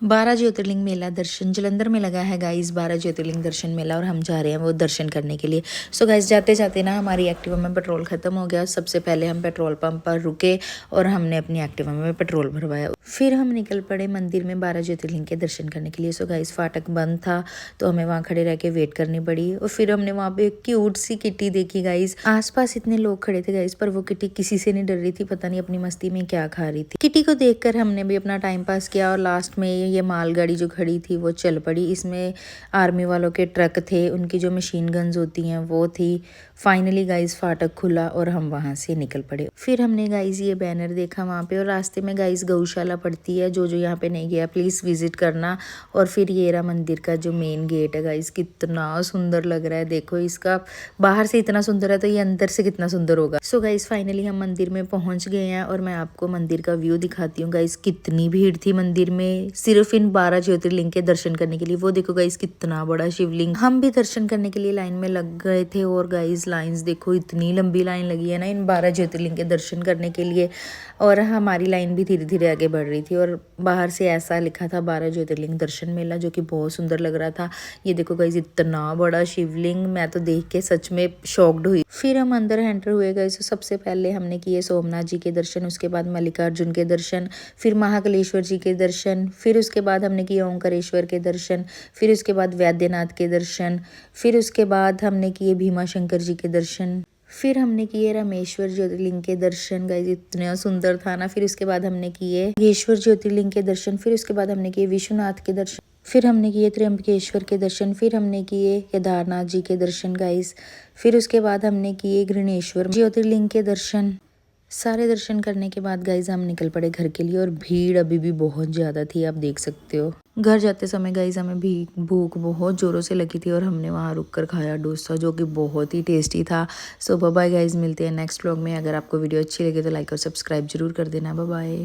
12 ज्योतिर्लिंग मेला दर्शन जलंधर में लगा है गाइस। 12 ज्योतिर्लिंग दर्शन मेला और हम जा रहे हैं वो दर्शन करने के लिए। सो गाइस जाते जाते ना हमारी एक्टिवा में पेट्रोल ख़त्म हो गया। सबसे पहले हम पेट्रोल पंप पर रुके और हमने अपनी एक्टिवा में पेट्रोल भरवाया। फिर हम निकल पड़े मंदिर में 12 ज्योतिर्लिंग के दर्शन करने के लिए। सो गाइस फाटक बंद था तो हमें वहाँ खड़े रह के वेट करनी पड़ी और फिर हमने वहाँ पे एक क्यूट सी किटी देखी गाइस। आसपास इतने लोग खड़े थे गाइस, पर वो किटी किसी से नहीं डर रही थी, पता नहीं अपनी मस्ती में क्या खा रही थी। किटी को देखकर हमने भी अपना टाइम पास किया और लास्ट में ये मालगाड़ी जो खड़ी थी वो चल पड़ी। इसमें आर्मी वालों के ट्रक थे, उनकी जो मशीन गन्स होती हैं वो थी। फाइनली गाइस फाटक खुला और हम वहाँ से निकल पड़े। फिर हमने गाइस ये बैनर देखा वहाँ पे और रास्ते में गाइस गौशाला पड़ती है। जो यहाँ पे नहीं गया प्लीज़ विजिट करना। और फिर ये रहा मंदिर का जो मेन गेट है गाइस, कितना सुंदर लग रहा है। देखो इसका बाहर से इतना सुंदर है तो ये अंदर से कितना सुंदर होगा। सो गाइस फाइनली हम मंदिर में पहुंच गए हैं और मैं आपको मंदिर का व्यू दिखाती हूँ गाइस। कितनी भीड़ थी मंदिर में सिर्फ इन 12 ज्योतिर्लिंग के दर्शन करने के लिए। वो देखो गाइस कितना बड़ा शिवलिंग। हम भी दर्शन करने के लिए लाइन में लग गए थे और गाइस लाइंस देखो, इतनी लंबी लाइन लगी है ना इन 12 ज्योतिर्लिंग के दर्शन करने के लिए। और हमारी लाइन भी धीरे धीरे आगे बढ़ रही थी और बाहर से ऐसा लिखा था 12 ज्योतिर्लिंग दर्शन मेला, जो कि बहुत सुंदर लग रहा था। ये देखो गाइस इतना बड़ा शिवलिंग, मैं तो देख के सच में शॉक्ड हुई। फिर हम अंदर एंटर हुए गाइस। तो सबसे पहले हमने किए सोमनाथ जी के दर्शन, उसके बाद मल्लिकार्जुन के दर्शन, फिर महाकालेश्वर जी के दर्शन, फिर उसके बाद हमने किए ओंकारेश्वर के दर्शन, फिर उसके बाद वैद्यनाथ के दर्शन, फिर उसके बाद हमने किए भीमा शंकर जी के दर्शन, फिर हमने किए रामेश्वर ज्योतिर्लिंग के दर्शन गाइस, इतना सुंदर था ना। फिर उसके बाद हमने किए योगेश्वर ज्योतिर्लिंग के दर्शन, फिर उसके बाद हमने किए विश्वनाथ के दर्शन, फिर हमने किए त्र्यंबकेश्वर के दर्शन, फिर हमने किए केदारनाथ जी के दर्शन गाइस, फिर उसके बाद हमने किए घृणेश्वर ज्योतिर्लिंग के दर्शन। सारे दर्शन करने के बाद गाइज हम निकल पड़े घर के लिए और भीड़ अभी भी बहुत ज़्यादा थी, आप देख सकते हो। घर जाते समय गाइज हमें भी भूख बहुत ज़ोरों से लगी थी और हमने वहाँ रुक कर खाया डोसा, जो कि बहुत ही टेस्टी था। सो बाय बाय गाइज, मिलते हैं नेक्स्ट व्लॉग में। अगर आपको वीडियो अच्छी लगे तो लाइक और सब्सक्राइब जरूर कर देना। Bye bye.